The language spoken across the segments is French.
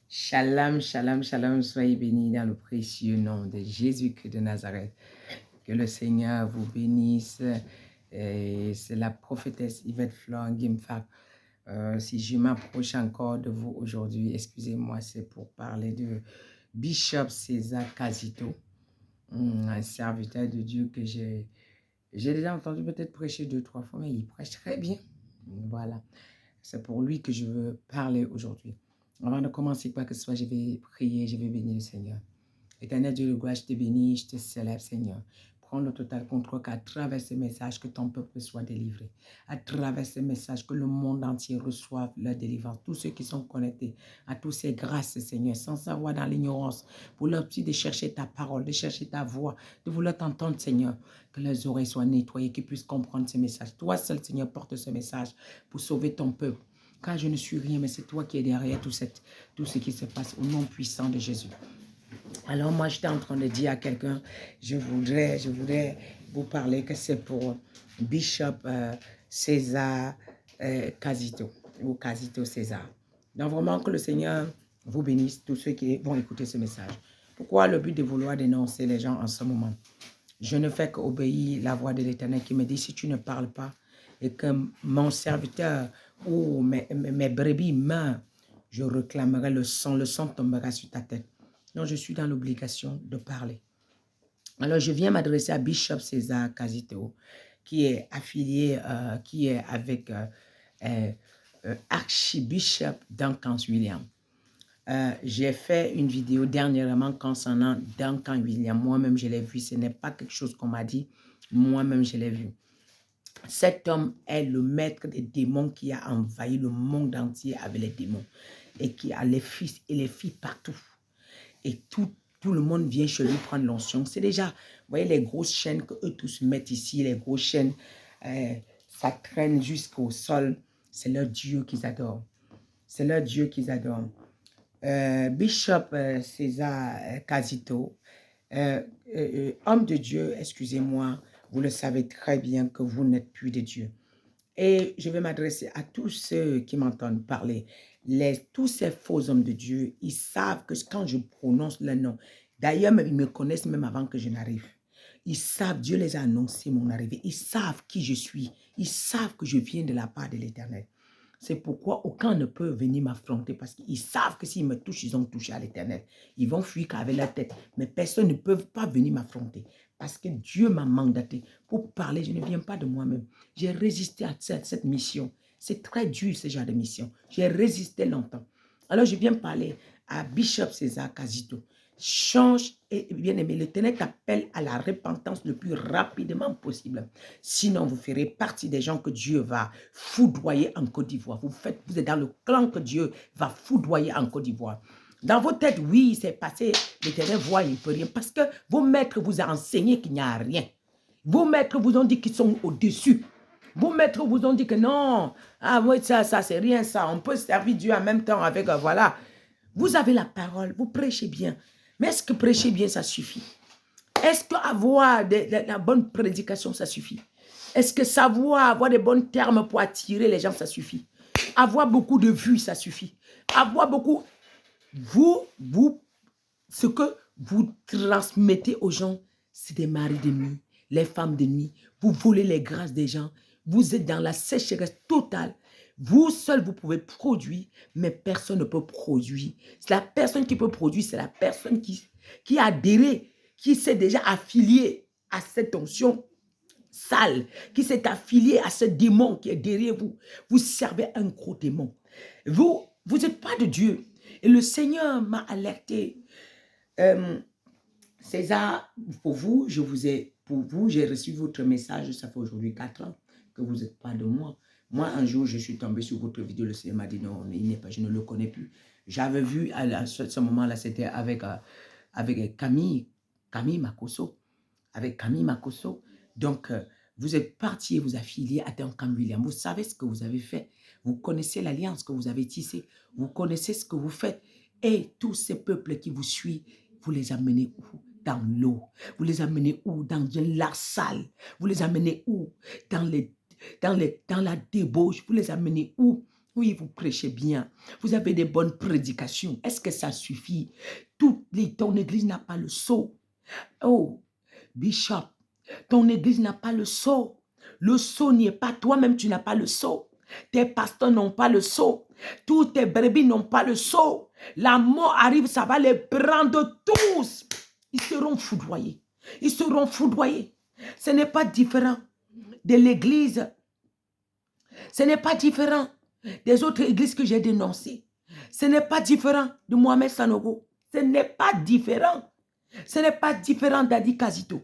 Shalom, shalom, shalom, soyez bénis dans le précieux nom de Jésus-Christ de Nazareth. Que le Seigneur vous bénisse. C'est la prophétesse Yvette Florent Gimfak. Si je m'approche encore de vous aujourd'hui, excusez-moi, c'est pour parler de Bishop César Casito, un serviteur de Dieu que j'ai déjà entendu peut-être prêcher 2, 3 fois, mais il prêche très bien. Voilà, c'est pour lui que je veux parler aujourd'hui. Avant de commencer quoi que ce soit, je vais prier, je vais bénir le Seigneur. Éternel Dieu de gloire, je te bénis, je te célèbre, Seigneur. Prends le total contrôle qu'à travers ce message, que ton peuple soit délivré. À travers ce message, que le monde entier reçoive leur délivrance. Tous ceux qui sont connectés à toutes ces grâces, Seigneur, sans savoir dans l'ignorance, pour leur petit de chercher ta parole, de chercher ta voix, de vouloir t'entendre, Seigneur. Que leurs oreilles soient nettoyées, qu'ils puissent comprendre ce message. Toi seul, Seigneur, porte ce message pour sauver ton peuple. Car je ne suis rien, mais c'est toi qui es derrière tout ce qui se passe au nom puissant de Jésus. Alors moi, j'étais en train de dire à quelqu'un, je voudrais vous parler que c'est pour Bishop César Casito, ou Casito César. Donc vraiment que le Seigneur vous bénisse, tous ceux qui vont écouter ce message. Pourquoi le but de vouloir dénoncer les gens en ce moment? Je ne fais qu'obéir la voix de l'Éternel qui me dit, si tu ne parles pas et que mon serviteur ou mes brebis meurent, je réclamerai le sang tombera sur ta tête. Donc, je suis dans l'obligation de parler. Alors, je viens m'adresser à Bishop César Casito, qui est affilié, qui est avec Archbishop Duncan Williams. J'ai fait une vidéo dernièrement concernant Duncan Williams. Moi-même, je l'ai vu. Ce n'est pas quelque chose qu'on m'a dit. Moi-même, je l'ai vu. Cet homme est le maître des démons qui a envahi le monde entier avec les démons et qui a les fils et les filles partout. Et tout le monde vient chez lui prendre l'onction. C'est déjà, vous voyez les grosses chaînes que eux tous mettent ici, les grosses chaînes, ça traîne jusqu'au sol. C'est leur Dieu qu'ils adorent. C'est leur Dieu qu'ils adorent. Bishop César Casito, homme de Dieu, excusez-moi, vous le savez très bien que vous n'êtes plus de Dieu. Et je vais m'adresser à tous ceux qui m'entendent parler. Tous ces faux hommes de Dieu, ils savent que quand je prononce le nom, d'ailleurs, ils me connaissent même avant que je n'arrive. Ils savent, Dieu les a annoncé mon arrivée. Ils savent qui je suis. Ils savent que je viens de la part de l'Éternel. C'est pourquoi aucun ne peut venir m'affronter parce qu'ils savent que s'ils me touchent, ils ont touché à l'Éternel. Ils vont fuir qu'avec la tête. Mais personne ne peut pas venir m'affronter parce que Dieu m'a mandaté pour parler. Je ne viens pas de moi-même. J'ai résisté à cette mission. C'est très dur ce genre de mission. J'ai résisté longtemps. Alors je viens parler à Bishop César Casito. Change, et bien aimé, l'Éternel t'appelle à la repentance le plus rapidement possible. Sinon, vous ferez partie des gens que Dieu va foudroyer en Côte d'Ivoire. Vous êtes dans le clan que Dieu va foudroyer en Côte d'Ivoire. Dans vos têtes, oui, c'est passé, l'Éternel voit, il ne peut rien. Parce que vos maîtres vous ont enseigné qu'il n'y a rien. Vos maîtres vous ont dit qu'ils sont au-dessus. Vos maîtres vous ont dit que non, ah oui, ça c'est rien ça. On peut servir Dieu en même temps avec, voilà. Vous avez la parole, vous prêchez bien. Mais est-ce que prêcher bien, ça suffit? Est-ce qu'avoir la bonne prédication, ça suffit? Est-ce que savoir avoir des bons termes pour attirer les gens, ça suffit? Avoir beaucoup de vues, ça suffit? Avoir beaucoup... Ce que vous transmettez aux gens, c'est des maris de nuit, les femmes de nuit. Vous volez les grâces des gens. Vous êtes dans la sécheresse totale. Vous seul, vous pouvez produire, mais personne ne peut produire. La personne qui peut produire, c'est la personne qui a adhéré, qui s'est déjà affiliée à cette onction sale, qui s'est affiliée à ce démon qui est derrière vous. Vous servez un gros démon. Vous n'êtes pas de Dieu. Et le Seigneur m'a alerté. César, pour vous, j'ai reçu votre message, ça fait aujourd'hui 4 ans que vous n'êtes pas de moi. Moi, un jour, je suis tombé sur votre vidéo, le Seigneur m'a dit non, il n'est pas, je ne le connais plus. J'avais vu à ce moment-là, c'était avec Camille Makosso. Avec Camille Makosso. Donc, vous êtes parti et vous affiliez à Duncan Williams. Vous savez ce que vous avez fait. Vous connaissez l'alliance que vous avez tissée. Vous connaissez ce que vous faites. Et tous ces peuples qui vous suivent, vous les amenez où? Dans l'eau. Vous les amenez où? Dans un lac sale. Vous les amenez où? Dans la débauche. Vous les amenez où? Oui, vous prêchez bien. Vous avez des bonnes prédications. Est-ce que ça suffit? Ton église n'a pas le sceau. Oh, Bishop, ton église n'a pas le sceau. Le sceau n'y est pas. Toi-même, tu n'as pas le sceau. Tes pasteurs n'ont pas le sceau. Tous tes brebis n'ont pas le sceau. La mort arrive, ça va les prendre tous. Ils seront foudroyés. Ils seront foudroyés. Ce n'est pas différent de l'église. Ce n'est pas différent des autres églises que j'ai dénoncées. Ce n'est pas différent de Mohamed Sanogo. Ce n'est pas différent. Ce n'est pas différent d'Adi Kazito.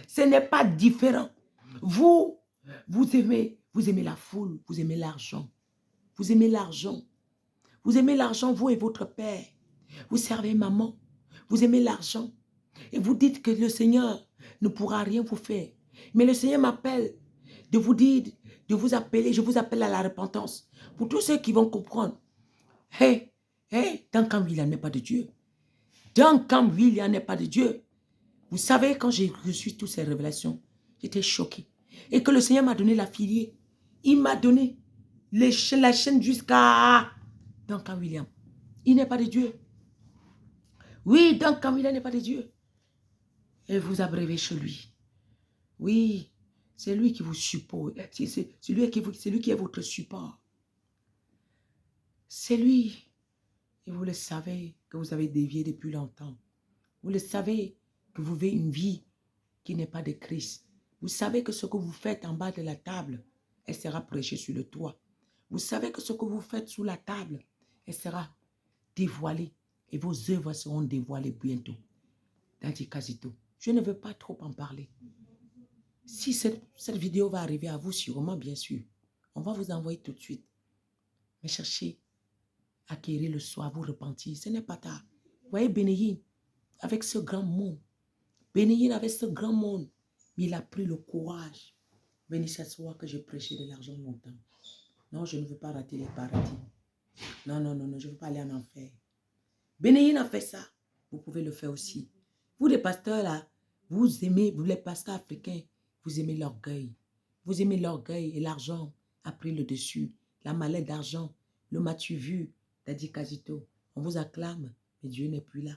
Ce n'est pas différent. Vous aimez la foule, vous aimez l'argent. Vous aimez l'argent. Vous aimez l'argent, vous et votre père. Vous servez maman. Vous aimez l'argent. Et vous dites que le Seigneur ne pourra rien vous faire. Mais le Seigneur m'appelle de vous dire, de vous appeler, je vous appelle à la repentance. Pour tous ceux qui vont comprendre. Duncan William n'est pas de Dieu. Duncan William n'est pas de Dieu. Vous savez, quand j'ai reçu toutes ces révélations, j'étais choqué. Et que le Seigneur m'a donné la filière. Il m'a donné la chaîne jusqu'à Duncan William. Il n'est pas de Dieu. Oui, Duncan William n'est pas de Dieu. Et vous abrévez chez lui. Oui, c'est lui qui vous supporte. C'est lui qui est votre support. C'est lui. Et vous le savez que vous avez dévié depuis longtemps. Vous le savez que vous vivez une vie qui n'est pas de Christ. Vous savez que ce que vous faites en bas de la table, elle sera prêchée sur le toit. Vous savez que ce que vous faites sous la table, elle sera dévoilée. Et vos œuvres seront dévoilées bientôt. Dadi Kazito, je ne veux pas trop en parler. Si cette vidéo va arriver à vous, sûrement, bien sûr, on va vous envoyer tout de suite. Mais cherchez à acquérir le soir, vous repentir. Ce n'est pas tard. Vous voyez Benéhine, avec ce grand monde. Benéhine avec ce grand monde. Mais il a pris le courage. Venez ce soir que j'ai prêché de l'argent longtemps. Non, je ne veux pas rater les paradis. Non, je ne veux pas aller en enfer. Benéhine a fait ça. Vous pouvez le faire aussi. Vous les pasteurs là, vous aimez, vous les pasteurs africains, vous aimez l'orgueil. Vous aimez l'orgueil et l'argent a pris le dessus. La mallette d'argent, le m'as-tu vu, Dadi Kazito. On vous acclame, mais Dieu n'est plus là.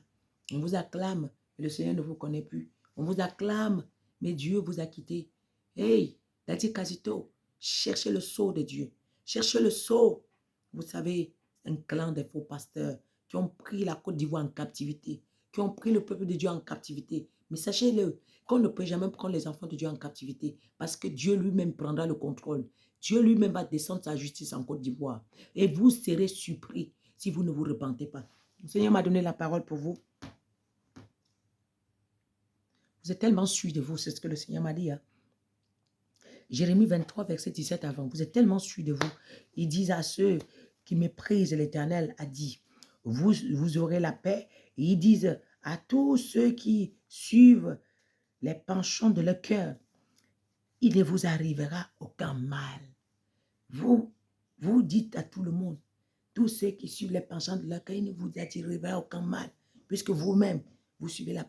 On vous acclame, mais le Seigneur ne vous connaît plus. On vous acclame, mais Dieu vous a quitté. Hey, Dadi Kazito, cherchez le sceau de Dieu. Cherchez le sceau. Vous savez, un clan de faux pasteurs qui ont pris la Côte d'Ivoire en captivité, qui ont pris le peuple de Dieu en captivité. Mais sachez-le, qu'on ne peut jamais prendre les enfants de Dieu en captivité parce que Dieu lui-même prendra le contrôle. Dieu lui-même va descendre sa justice en Côte d'Ivoire. Et vous serez surpris si vous ne vous repentez pas. Le Seigneur m'a donné la parole pour vous. Vous êtes tellement sûr de vous, c'est ce que le Seigneur m'a dit. Hein? Jérémie 23, verset 17 avant. Vous êtes tellement sûr de vous. Il dit à ceux qui méprisent l'Éternel, a dit, vous aurez la paix. Et ils disent à tous ceux qui suivent les penchants de leur cœur, il ne vous arrivera aucun mal. Vous dites à tout le monde, tous ceux qui suivent les penchants de leur cœur, il ne vous arrivera aucun mal, puisque vous-même, vous suivez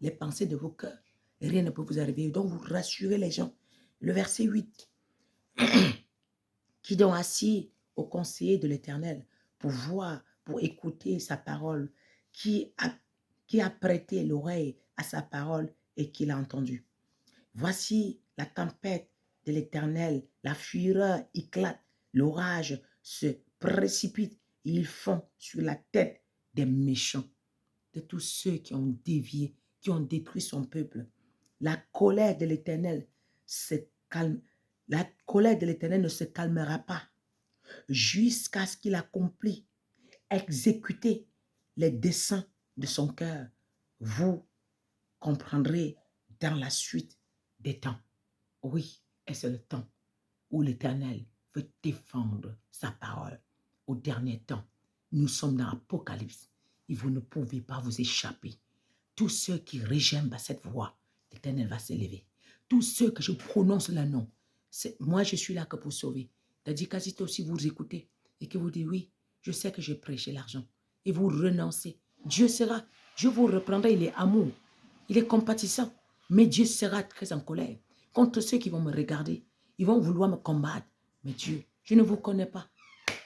les pensées de vos cœurs. Et rien ne peut vous arriver. Donc, vous rassurez les gens. Le verset 8, qui donc assis au conseiller de l'Éternel pour voir, pour écouter sa parole, qui a prêté l'oreille à sa parole et qui l'a entendu. Voici la tempête de l'Éternel, la fureur éclate, l'orage se précipite, et ils font sur la tête des méchants, de tous ceux qui ont dévié, qui ont détruit son peuple. La colère de l'Éternel la colère de l'Éternel ne se calmera pas jusqu'à ce qu'il accomplit, exécuter les desseins de son cœur. Vous comprendrez dans la suite des temps. Oui, et c'est le temps où l'Éternel veut défendre sa parole. Au dernier temps, nous sommes dans l'Apocalypse et vous ne pouvez pas vous échapper. Tous ceux qui régiment à cette voix, l'Éternel va s'élever. Tous ceux que je prononce le nom, moi je suis là que pour sauver. C'est-à-dire qu'à si vous écoutez et que vous dites oui, je sais que j'ai prêché l'argent et vous renoncez, Dieu vous reprendra, il est amour, il est compatissant, mais Dieu sera très en colère contre ceux qui vont me regarder. Ils vont vouloir me combattre. Mais Dieu, je ne vous connais pas.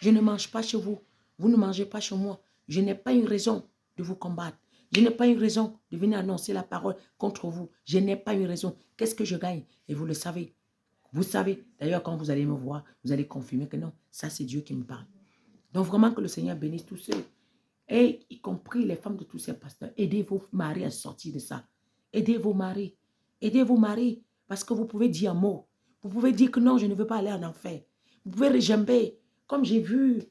Je ne mange pas chez vous. Vous ne mangez pas chez moi. Je n'ai pas une raison de vous combattre. Je n'ai pas une raison de venir annoncer la parole contre vous. Je n'ai pas une raison. Qu'est-ce que je gagne? Et vous le savez. Vous savez, d'ailleurs, quand vous allez me voir, vous allez confirmer que non, ça c'est Dieu qui me parle. Donc vraiment que le Seigneur bénisse tous ceux, et y compris les femmes de tous ces pasteurs. Aidez vos maris à sortir de ça. Aidez vos maris. Aidez vos maris. Parce que vous pouvez dire un mot. Vous pouvez dire que non, je ne veux pas aller en enfer. Vous pouvez rejamber. Comme j'ai vu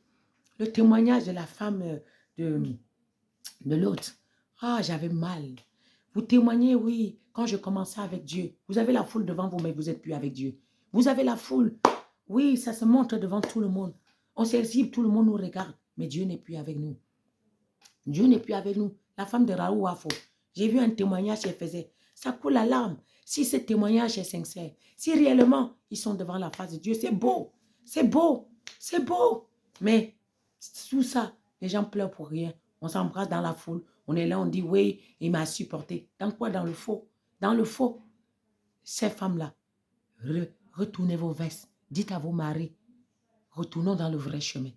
le témoignage de la femme de l'autre. Ah, j'avais mal. Vous témoignez, oui, quand je commençais avec Dieu. Vous avez la foule devant vous, mais vous n'êtes plus avec Dieu. Vous avez la foule. Oui, ça se montre devant tout le monde. On s'exhibe, tout le monde nous regarde, mais Dieu n'est plus avec nous. Dieu n'est plus avec nous. La femme de Raoult Wafo, j'ai vu un témoignage qu'elle faisait. Ça coule la larme. Si ce témoignage est sincère, si réellement ils sont devant la face de Dieu, c'est beau. C'est beau. C'est beau. Mais tout ça, les gens pleurent pour rien. On s'embrasse dans la foule. On est là, on dit oui, il m'a supporté. Dans quoi? Dans le faux. Dans le faux. Ces femmes-là, retournez vos vestes. Dites à vos maris, retournons dans le vrai chemin.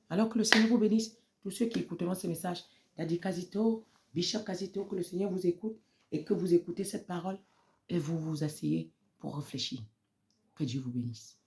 Alors que le Seigneur vous bénisse. Tous ceux qui écouteront ce message, Daddy Kazito, Bishop Kazito, que le Seigneur vous écoute et que vous écoutez cette parole et vous vous asseyez pour réfléchir. Que Dieu vous bénisse.